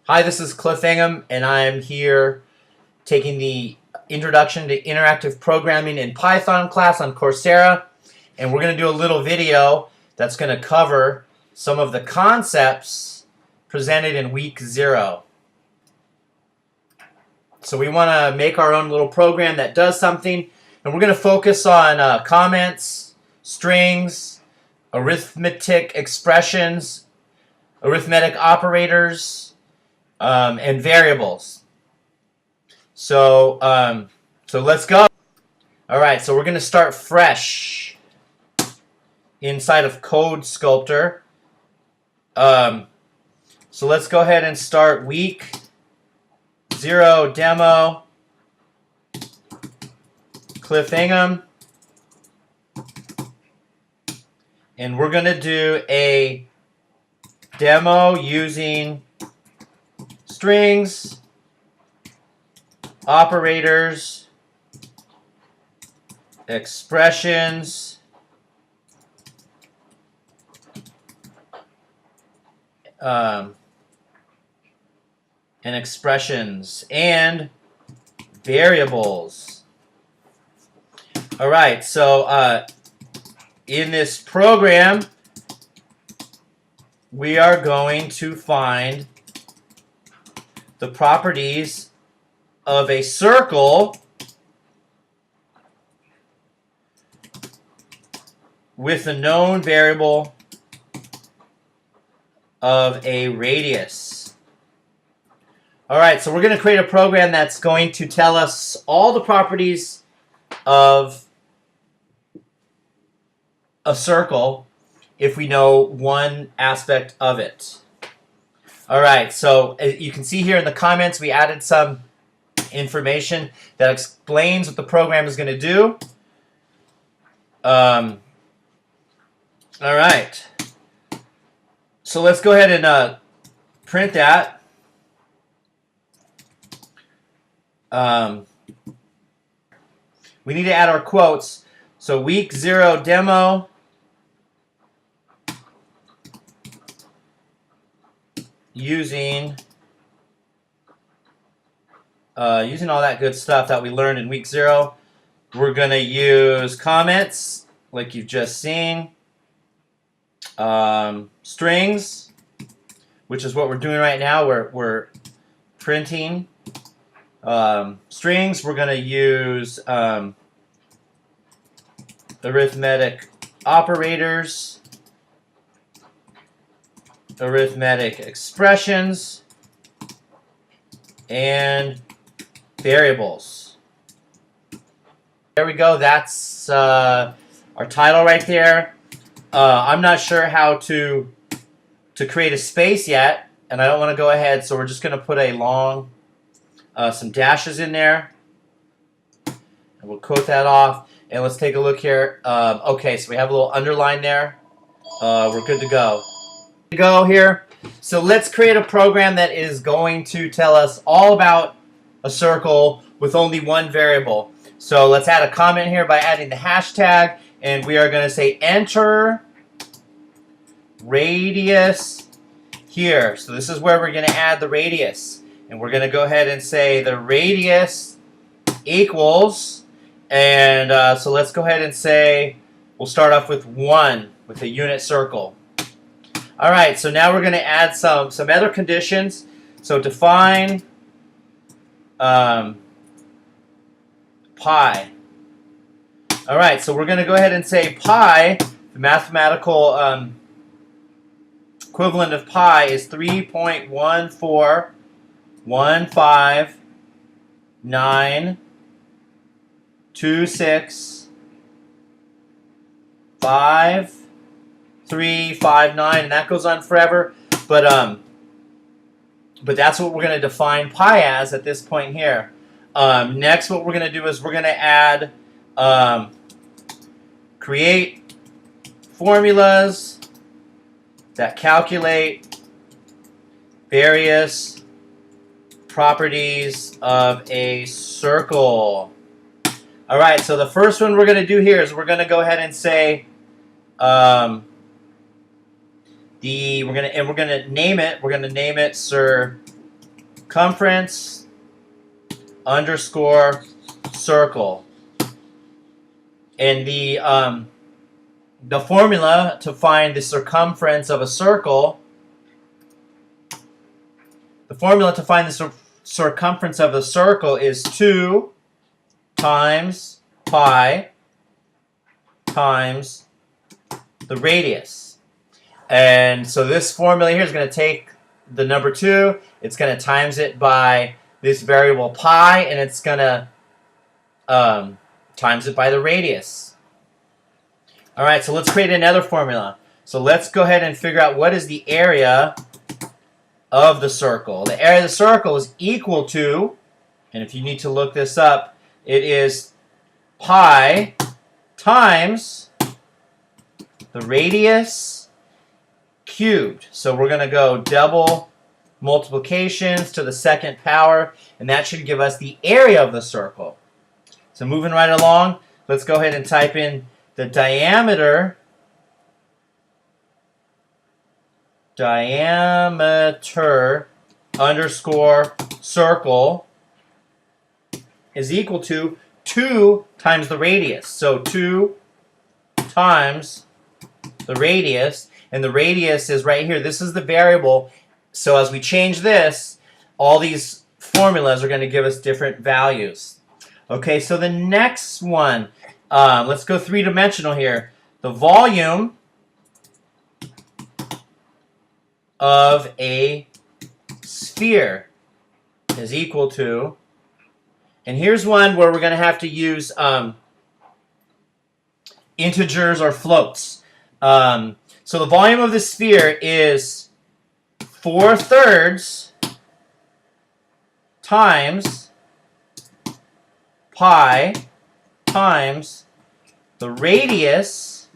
Hi, this is Cliff Ingham, and I'm here taking the Introduction to Interactive Programming in Python class on Coursera, and we're going to do a little video that's going to cover some of the concepts presented in week 0. So we want to make our own little program that does something, and we're going to focus on comments, strings, arithmetic expressions, arithmetic operators, and variables. So let's go. All right, so we're going to start fresh inside of Code Sculptor. So let's go ahead and start week 0 demo. Cliff Ingham. And we're going to do a demo using strings, operators, expressions, and expressions, and variables. All right, so in this program, we are going to find the properties of a circle with a known variable of a radius. All right, so we're going to create a program that's going to tell us all the properties of a circle if we know one aspect of it. All right, so you can see here in the comments we added some information that explains what the program is going to do. All right, so let's go ahead and print that. We need to add our quotes. So week 0 demo. Using all that good stuff that we learned in week 0. We're going to use comments, like you've just seen. Strings, which is what we're doing right now. We're printing strings. We're going to use arithmetic operators, arithmetic expressions, and variables. There we go. That's our title right there. I'm not sure how to create a space yet, and I don't want to go ahead, so we're just going to put a long, some dashes in there, and we'll quote that off. And let's take a look here. Okay, so we have a little underline there. We're good to go. Here. So let's create a program that is going to tell us all about a circle with only one variable. So let's add a comment here by adding the hashtag, and we are going to say enter radius here. So this is where we're going to add the radius, and we're going to go ahead and say the radius equals, and so let's go ahead and say we'll start off with 1 with a unit circle. All right, so now we're going to add some other conditions. So define pi. All right, so we're going to go ahead and say pi, the mathematical equivalent of pi is 3.14159265359, and that goes on forever. But that's what we're going to define pi as at this point here. Next, what we're going to do is we're going to add create formulas that calculate various properties of a circle. All right, so the first one we're going to do here is we're going to go ahead and say we're gonna name it. We're gonna name it Sir circumference underscore circle. And the formula to find the circumference of a circle, circumference of the circle is 2 times pi times the radius. And so this formula here is going to take the number 2, it's going to times it by this variable pi, and it's going to times it by the radius. All right, so let's create another formula. So let's go ahead and figure out what is the area of the circle. The area of the circle is equal to, and if you need to look this up, it is pi times the radius cubed. So we're going to go double multiplications to the second power, and that should give us the area of the circle. So moving right along, let's go ahead and type in the diameter underscore circle is equal to 2 times the radius. So 2 times the radius, and the radius is right here. This is the variable. So as we change this, all these formulas are going to give us different values. Okay, so the next one, let's go three-dimensional here. The volume of a sphere is equal to, and here's one where we're going to have to use integers or floats. So the volume of the sphere is 4/3 times pi times the radius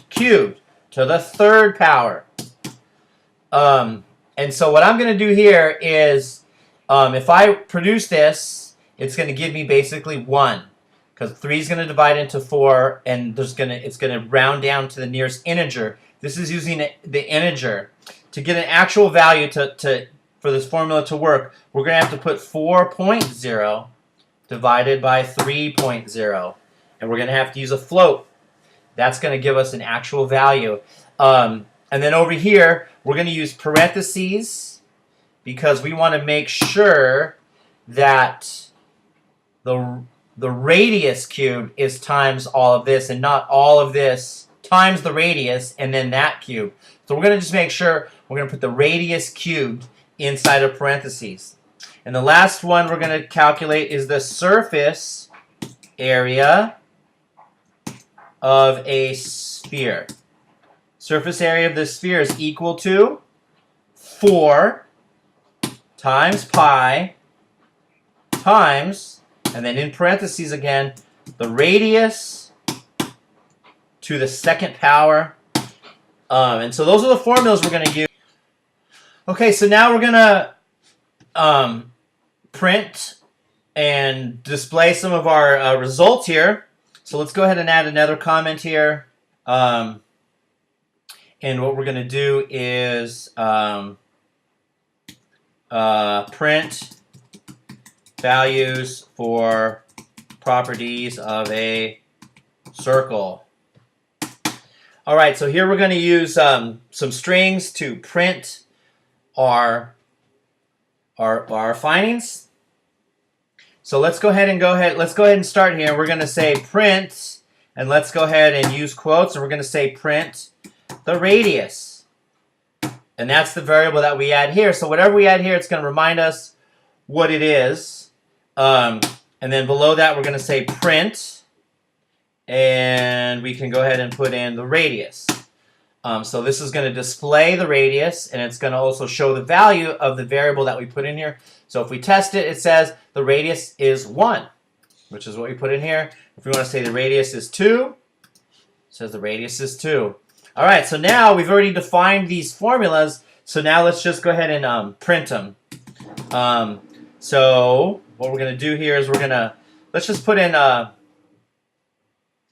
cubed to the third power. And so what I'm going to do here is, if I produce this, it's going to give me basically 1, because 3 is going to divide into 4, and it's going to round down to the nearest integer. This is using the integer. To get an actual value for this formula to work, we're going to have to put 4.0 divided by 3.0, and we're going to have to use a float. That's going to give us an actual value. And then over here, we're going to use parentheses because we want to make sure that the radius cubed is times all of this and not all of this times the radius and then that cube. So we're going to just make sure we're going to put the radius cubed inside of parentheses. And the last one we're going to calculate is the surface area of a sphere. Surface area of the sphere is equal to 4 times pi times, and then in parentheses again, the radius to the second power. And so those are the formulas we're going to use. Okay, so now we're going to print and display some of our results here. So let's go ahead and add another comment here. And what we're going to do is print values for properties of a circle. All right, so here we're going to use some strings to print our findings. So let's go ahead and start here. We're going to say print, and let's go ahead and use quotes, and we're going to say print the radius. And that's the variable that we add here. So whatever we add here, it's going to remind us what it is. And then below that, we're going to say print, and we can go ahead and put in the radius. So this is going to display the radius, and it's going to also show the value of the variable that we put in here. So if we test it, it says the radius is 1, which is what we put in here. If we want to say the radius is 2, it says the radius is 2. All right, so now we've already defined these formulas, so now let's just go ahead and print them. So what we're going to do here is let's just put in a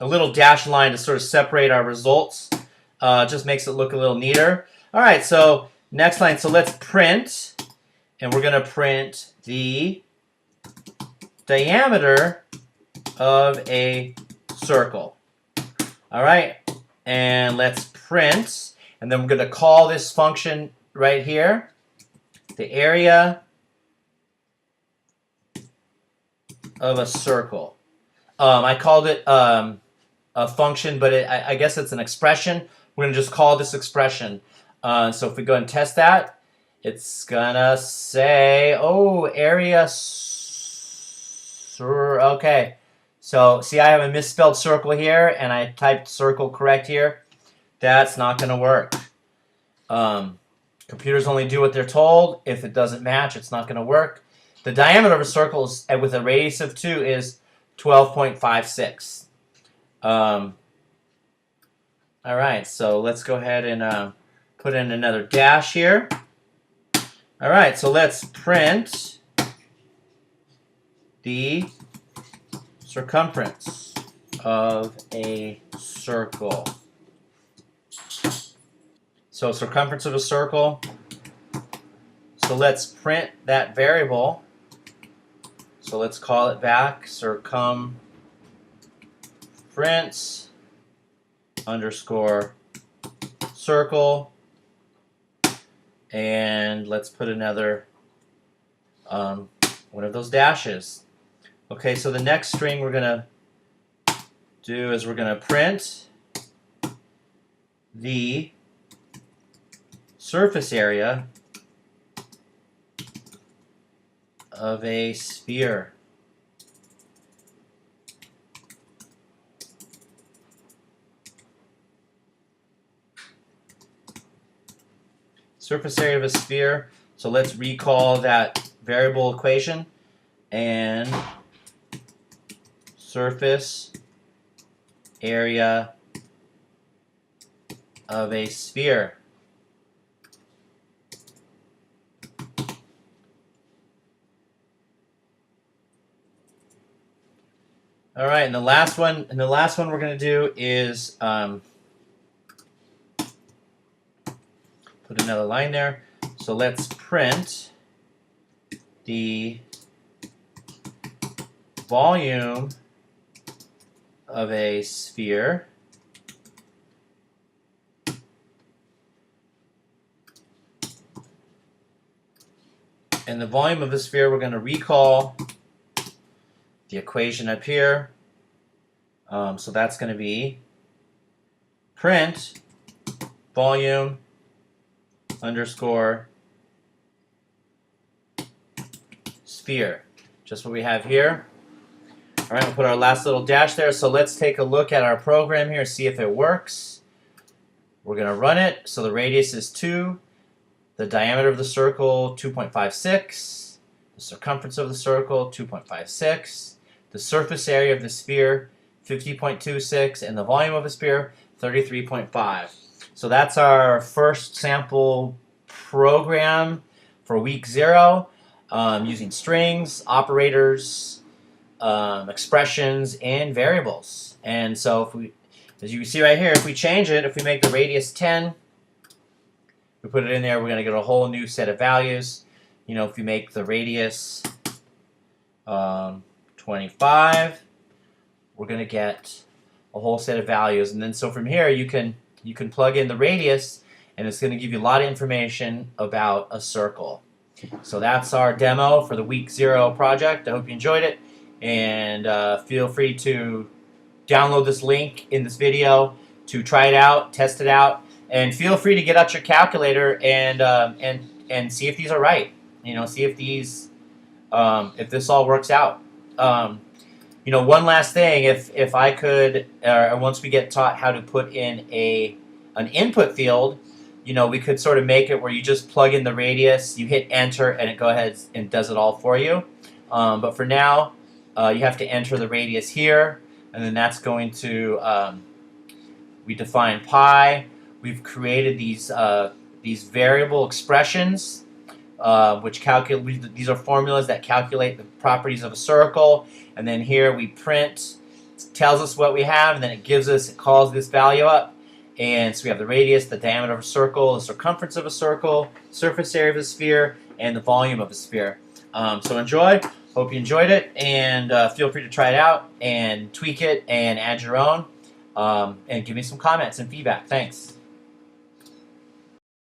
little dashed line to sort of separate our results. Just makes it look a little neater. All right, so next line, so let's print, and we're going to print the diameter of a circle. All right, and let's print, and then we're going to call this function right here the area of a circle. I called it a function, but I guess it's an expression. We're going to just call this expression. So if we go and test that, it's going to say, oh, area. Okay. So see, I have a misspelled circle here, and I typed circle correct here. That's not going to work. Computers only do what they're told. If it doesn't match, it's not going to work. The diameter of a circle is, with a radius of 2 is 12.56. All right, so let's go ahead and put in another dash here. All right, so let's print the circumference of a circle. So circumference of a circle. So let's print that variable. So let's call it back circumference underscore circle. And let's put another one of those dashes. Okay, so the next string we're going to do is we're going to print the surface area of a sphere. Surface area of a sphere. So let's recall that variable equation, and surface area of a sphere. All right, and the last one we're going to do is put another line there. So let's print the volume of a sphere and the volume of a sphere, we're going to recall the equation up here. So that's going to be print volume underscore sphere. Just what we have here. All right, we'll put our last little dash there. So let's take a look at our program here, see if it works. We're going to run it. So the radius is 2. The diameter of the circle, 2.56. The circumference of the circle, 2.56. The surface area of the sphere, 50.26. And the volume of the sphere, 33.5. So that's our first sample program for week 0, using strings, operators, expressions, and variables. And so if we, as you can see right here, if we change it, if we make the radius 10, we put it in there, we're going to get a whole new set of values. You know, if you make the radius 25, we're going to get a whole set of values. And then so from here, you can plug in the radius, and it's going to give you a lot of information about a circle. So that's our demo for the week 0 project. I hope you enjoyed it, and feel free to download this link in this video to try it out, test it out, and feel free to get out your calculator and see if these are right. You know, see if these if this all works out. You know, one last thing, if I could, once we get taught how to put in an input field, you know, we could sort of make it where you just plug in the radius, you hit enter, and it go ahead and does it all for you. But for now, you have to enter the radius here, and then that's going to, we define pi. We've created these variable expressions, which calculate, these are formulas that calculate the properties of a circle. And then here we print, it tells us what we have, and then it gives us, it calls this value up. And so we have the radius, the diameter of a circle, the circumference of a circle, surface area of a sphere, and the volume of a sphere. So enjoy. Hope you enjoyed it, and feel free to try it out and tweak it and add your own. And give me some comments and feedback. Thanks.